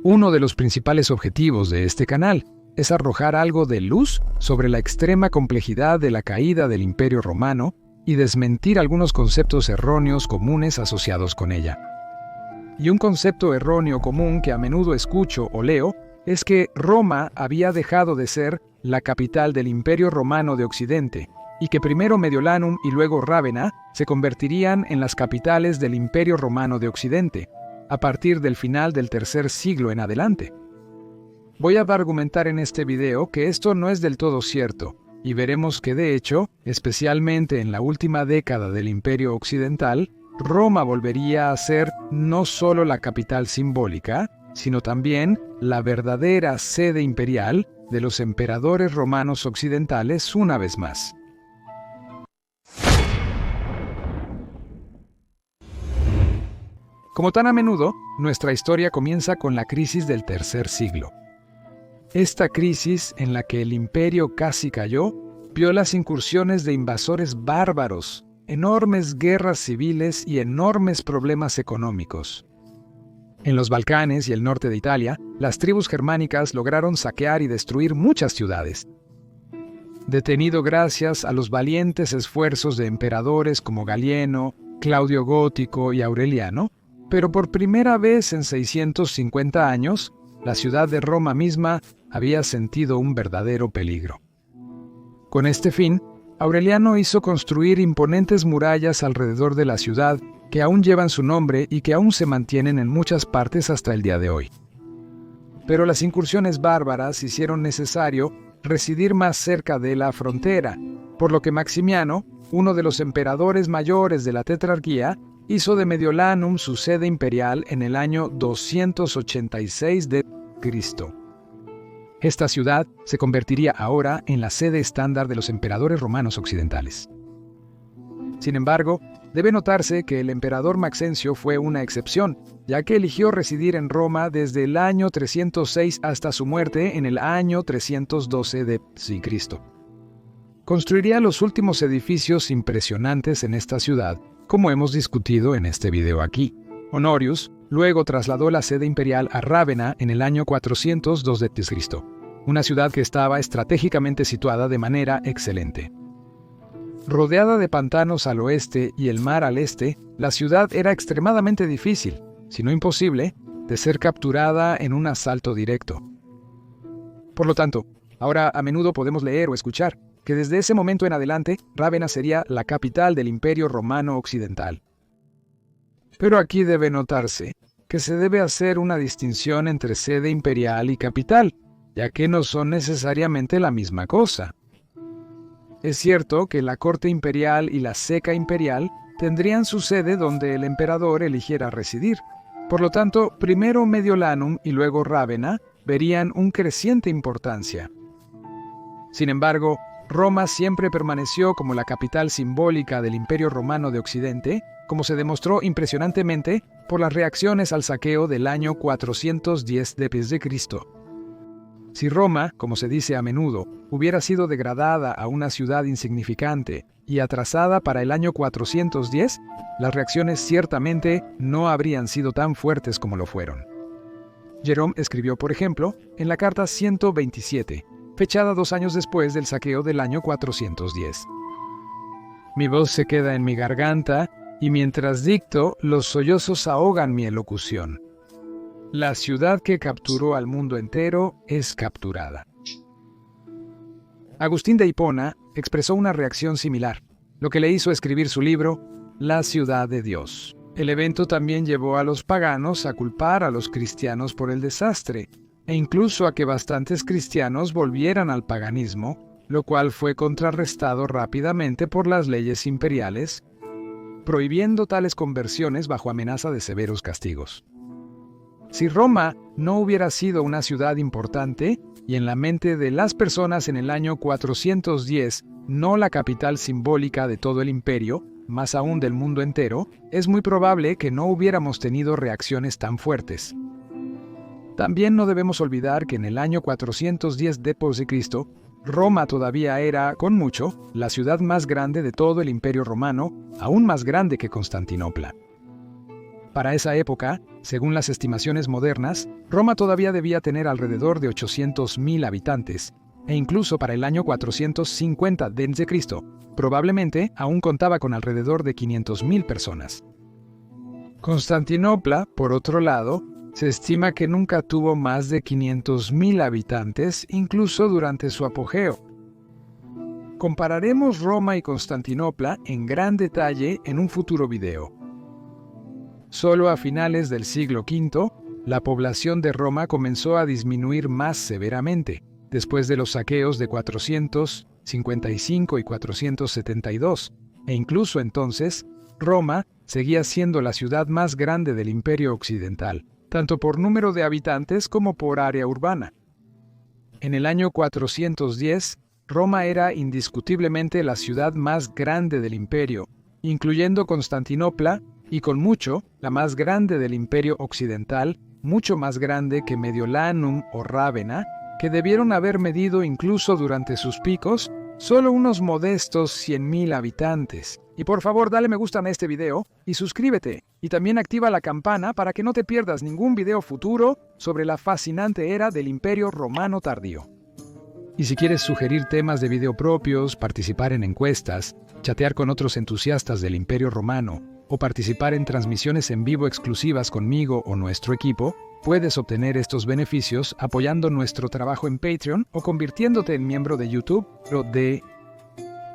Uno de los principales objetivos de este canal es arrojar algo de luz sobre la extrema complejidad de la caída del Imperio Romano y desmentir algunos conceptos erróneos comunes asociados con ella. Y un concepto erróneo común que a menudo escucho o leo es que Roma había dejado de ser la capital del Imperio Romano de Occidente y que primero Mediolanum y luego Rávena se convertirían en las capitales del Imperio Romano de Occidente, a partir del final del tercer siglo en adelante. Voy a argumentar en este video que esto no es del todo cierto, y veremos que de hecho, especialmente en la última década del Imperio Occidental, Roma volvería a ser no solo la capital simbólica, sino también la verdadera sede imperial de los emperadores romanos occidentales una vez más. Como tan a menudo, nuestra historia comienza con la crisis del tercer siglo. Esta crisis, en la que el imperio casi cayó, vio las incursiones de invasores bárbaros, enormes guerras civiles y enormes problemas económicos. En los Balcanes y el norte de Italia, las tribus germánicas lograron saquear y destruir muchas ciudades. Detenido gracias a los valientes esfuerzos de emperadores como Galieno, Claudio Gótico y Aureliano, pero por primera vez en 650 años, la ciudad de Roma misma había sentido un verdadero peligro. Con este fin, Aureliano hizo construir imponentes murallas alrededor de la ciudad que aún llevan su nombre y que aún se mantienen en muchas partes hasta el día de hoy. Pero las incursiones bárbaras hicieron necesario residir más cerca de la frontera, por lo que Maximiano, uno de los emperadores mayores de la tetrarquía, hizo de Mediolanum su sede imperial en el año 286 de Cristo. Esta ciudad se convertiría ahora en la sede estándar de los emperadores romanos occidentales. Sin embargo, debe notarse que el emperador Maxencio fue una excepción, ya que eligió residir en Roma desde el año 306 hasta su muerte en el año 312 de Cristo. Construiría los últimos edificios impresionantes en esta ciudad, como hemos discutido en este video aquí. Honorius luego trasladó la sede imperial a Rávena en el año 402 de Cristo, una ciudad que estaba estratégicamente situada de manera excelente. Rodeada de pantanos al oeste y el mar al este, la ciudad era extremadamente difícil, si no imposible, de ser capturada en un asalto directo. Por lo tanto, ahora a menudo podemos leer o escuchar que desde ese momento en adelante, Rávena sería la capital del Imperio Romano Occidental. Pero aquí debe notarse que se debe hacer una distinción entre sede imperial y capital, ya que no son necesariamente la misma cosa. Es cierto que la corte imperial y la ceca imperial tendrían su sede donde el emperador eligiera residir. Por lo tanto, primero Mediolanum y luego Rávena verían un creciente importancia. Sin embargo, Roma siempre permaneció como la capital simbólica del Imperio Romano de Occidente, como se demostró impresionantemente por las reacciones al saqueo del año 410 d.C. Si Roma, como se dice a menudo, hubiera sido degradada a una ciudad insignificante y atrasada para el año 410, las reacciones ciertamente no habrían sido tan fuertes como lo fueron. Jerome escribió, por ejemplo, en la carta 127, fechada 2 años después del saqueo del año 410. Mi voz se queda en mi garganta, y mientras dicto, los sollozos ahogan mi elocución. La ciudad que capturó al mundo entero es capturada. Agustín de Hipona expresó una reacción similar, lo que le hizo escribir su libro, La ciudad de Dios. El evento también llevó a los paganos a culpar a los cristianos por el desastre, e incluso a que bastantes cristianos volvieran al paganismo, lo cual fue contrarrestado rápidamente por las leyes imperiales, prohibiendo tales conversiones bajo amenaza de severos castigos. Si Roma no hubiera sido una ciudad importante, y en la mente de las personas en el año 410, no la capital simbólica de todo el imperio, más aún del mundo entero, es muy probable que no hubiéramos tenido reacciones tan fuertes. También no debemos olvidar que en el año 410 d.C., Roma todavía era, con mucho, la ciudad más grande de todo el Imperio Romano, aún más grande que Constantinopla. Para esa época, según las estimaciones modernas, Roma todavía debía tener alrededor de 800.000 habitantes, e incluso para el año 450 d.C., probablemente aún contaba con alrededor de 500.000 personas. Constantinopla, por otro lado, se estima que nunca tuvo más de 500.000 habitantes, incluso durante su apogeo. Compararemos Roma y Constantinopla en gran detalle en un futuro video. Solo a finales del siglo V, la población de Roma comenzó a disminuir más severamente, después de los saqueos de 455 y 472, e incluso entonces, Roma seguía siendo la ciudad más grande del Imperio Occidental, tanto por número de habitantes como por área urbana. En el año 410, Roma era indiscutiblemente la ciudad más grande del imperio, incluyendo Constantinopla, y con mucho, la más grande del Imperio Occidental, mucho más grande que Mediolanum o Rávena, que debieron haber medido incluso durante sus picos solo unos modestos 100.000 habitantes. Y por favor, dale me gusta a este video y suscríbete, y también activa la campana para que no te pierdas ningún video futuro sobre la fascinante era del Imperio Romano tardío. Y si quieres sugerir temas de video propios, participar en encuestas, chatear con otros entusiastas del Imperio Romano, o participar en transmisiones en vivo exclusivas conmigo o nuestro equipo, puedes obtener estos beneficios apoyando nuestro trabajo en Patreon o convirtiéndote en miembro de YouTube.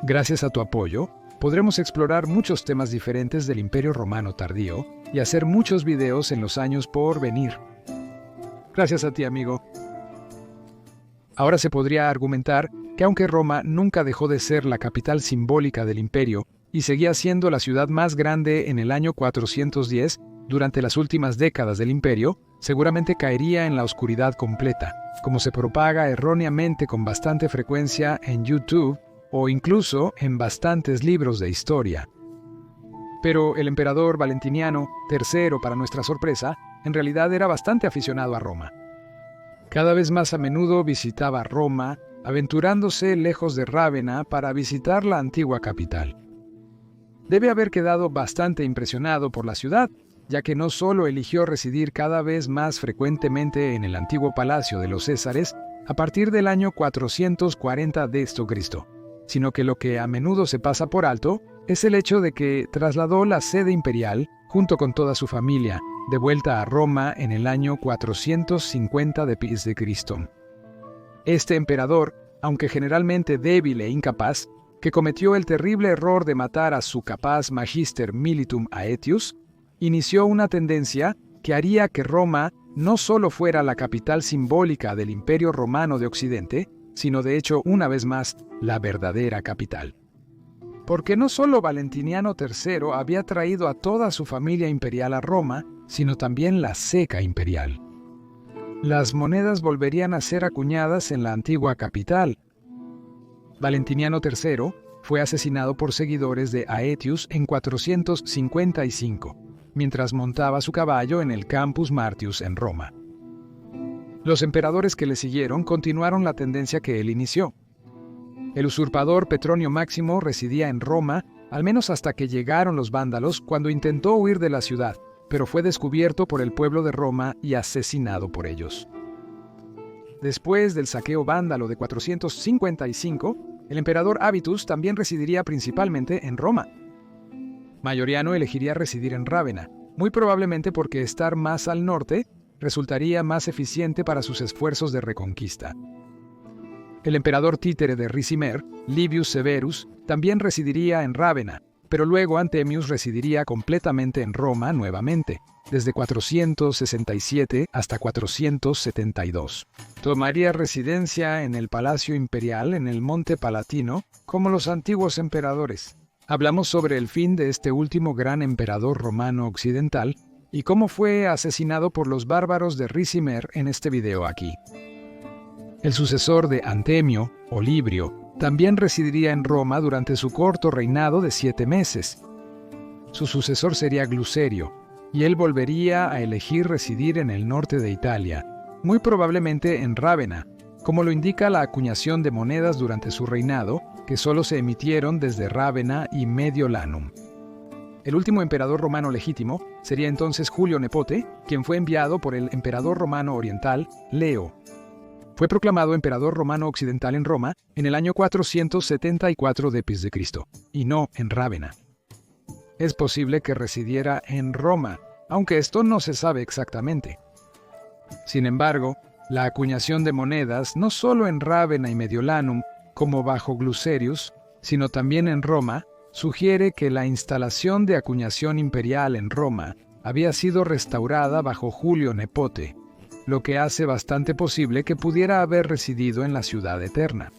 Gracias a tu apoyo, podremos explorar muchos temas diferentes del Imperio Romano tardío y hacer muchos videos en los años por venir. Gracias a ti, amigo. Ahora se podría argumentar que aunque Roma nunca dejó de ser la capital simbólica del imperio y seguía siendo la ciudad más grande en el año 410, durante las últimas décadas del imperio, seguramente caería en la oscuridad completa, como se propaga erróneamente con bastante frecuencia en YouTube o incluso en bastantes libros de historia. Pero el emperador Valentiniano III, para nuestra sorpresa, en realidad era bastante aficionado a Roma. Cada vez más a menudo visitaba Roma, aventurándose lejos de Rávena para visitar la antigua capital. Debe haber quedado bastante impresionado por la ciudad, ya que no solo eligió residir cada vez más frecuentemente en el antiguo palacio de los Césares a partir del año 440 d.C., sino que lo que a menudo se pasa por alto es el hecho de que trasladó la sede imperial, junto con toda su familia, de vuelta a Roma en el año 450 d.C. Este emperador, aunque generalmente débil e incapaz, que cometió el terrible error de matar a su capaz Magister Militum Aetius, inició una tendencia que haría que Roma no solo fuera la capital simbólica del Imperio Romano de Occidente, sino de hecho, una vez más, la verdadera capital. Porque no solo Valentiniano III había traído a toda su familia imperial a Roma, sino también la ceca imperial. Las monedas volverían a ser acuñadas en la antigua capital. Valentiniano III fue asesinado por seguidores de Aetius en 455, mientras montaba su caballo en el Campus Martius en Roma. Los emperadores que le siguieron continuaron la tendencia que él inició. El usurpador Petronio Máximo residía en Roma, al menos hasta que llegaron los vándalos cuando intentó huir de la ciudad, pero fue descubierto por el pueblo de Roma y asesinado por ellos. Después del saqueo vándalo de 455, el emperador Avitus también residiría principalmente en Roma. Mayoriano elegiría residir en Rávena, muy probablemente porque estar más al norte resultaría más eficiente para sus esfuerzos de reconquista. El emperador títere de Ricimer, Livius Severus, también residiría en Rávena, pero luego Antemius residiría completamente en Roma nuevamente, desde 467 hasta 472. Tomaría residencia en el Palacio Imperial en el Monte Palatino, como los antiguos emperadores. Hablamos sobre el fin de este último gran emperador romano occidental y cómo fue asesinado por los bárbaros de Ricimer en este video aquí. El sucesor de Antemio, Olibrio, también residiría en Roma durante su corto reinado de 7 meses. Su sucesor sería Glucerio, y él volvería a elegir residir en el norte de Italia, muy probablemente en Rávena, como lo indica la acuñación de monedas durante su reinado, que solo se emitieron desde Rávena y Mediolanum. El último emperador romano legítimo sería entonces Julio Nepote, quien fue enviado por el emperador romano oriental, Leo. Fue proclamado emperador romano occidental en Roma en el año 474 d.C., y no en Rávena. Es posible que residiera en Roma, aunque esto no se sabe exactamente. Sin embargo, la acuñación de monedas, no solo en Rávena y Mediolanum, como bajo Glucerius, sino también en Roma, sugiere que la instalación de acuñación imperial en Roma había sido restaurada bajo Julio Nepote, lo que hace bastante posible que pudiera haber residido en la ciudad eterna.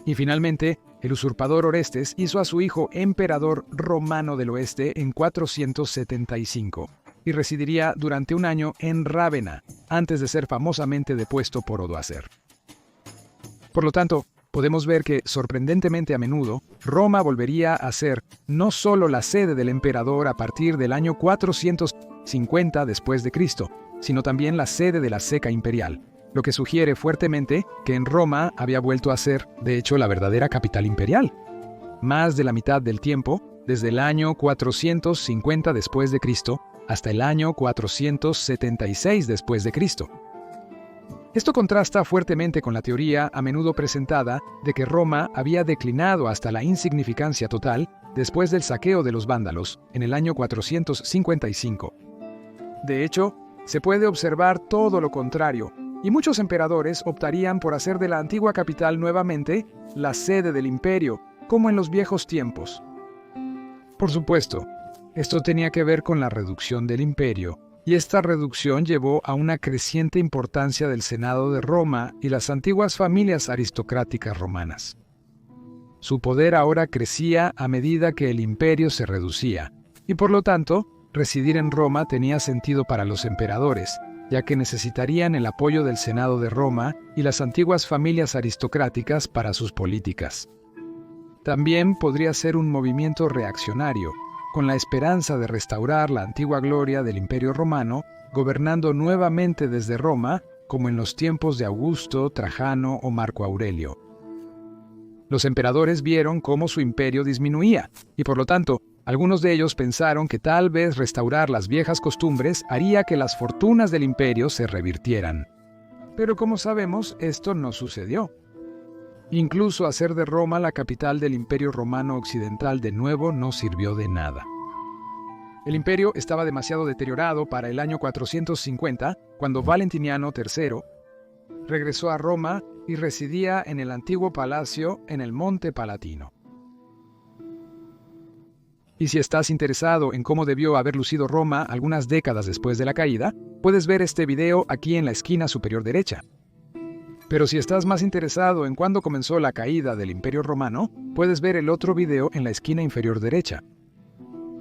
Y finalmente, el usurpador Orestes hizo a su hijo emperador romano del oeste en 475, y residiría durante un año en Rávena, antes de ser famosamente depuesto por Odoacer. Por lo tanto, podemos ver que, sorprendentemente a menudo, Roma volvería a ser no solo la sede del emperador a partir del año 450 después de Cristo, sino también la sede de la ceca imperial, lo que sugiere fuertemente que en Roma había vuelto a ser, de hecho, la verdadera capital imperial. Más de la mitad del tiempo, desde el año 450 después de Cristo hasta el año 476 después de Cristo. Esto contrasta fuertemente con la teoría a menudo presentada de que Roma había declinado hasta la insignificancia total después del saqueo de los vándalos en el año 455. De hecho, se puede observar todo lo contrario, y muchos emperadores optarían por hacer de la antigua capital nuevamente la sede del imperio, como en los viejos tiempos. Por supuesto, esto tenía que ver con la reducción del imperio, y esta reducción llevó a una creciente importancia del Senado de Roma y las antiguas familias aristocráticas romanas. Su poder ahora crecía a medida que el imperio se reducía, y por lo tanto, residir en Roma tenía sentido para los emperadores, ya que necesitarían el apoyo del Senado de Roma y las antiguas familias aristocráticas para sus políticas. También podría ser un movimiento reaccionario, con la esperanza de restaurar la antigua gloria del Imperio Romano, gobernando nuevamente desde Roma, como en los tiempos de Augusto, Trajano o Marco Aurelio. Los emperadores vieron cómo su imperio disminuía, y por lo tanto, algunos de ellos pensaron que tal vez restaurar las viejas costumbres haría que las fortunas del imperio se revirtieran. Pero como sabemos, esto no sucedió. Incluso hacer de Roma la capital del Imperio Romano Occidental de nuevo no sirvió de nada. El imperio estaba demasiado deteriorado para el año 450, cuando Valentiniano III regresó a Roma y residía en el antiguo palacio en el Monte Palatino. Y si estás interesado en cómo debió haber lucido Roma algunas décadas después de la caída, puedes ver este video aquí en la esquina superior derecha. Pero si estás más interesado en cuándo comenzó la caída del Imperio Romano, puedes ver el otro video en la esquina inferior derecha.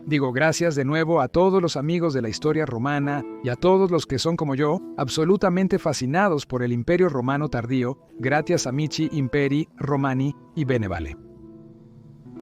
Digo gracias de nuevo a todos los amigos de la historia romana y a todos los que son como yo, absolutamente fascinados por el Imperio Romano tardío, gracias a Amici Imperi Romani y Bene vale.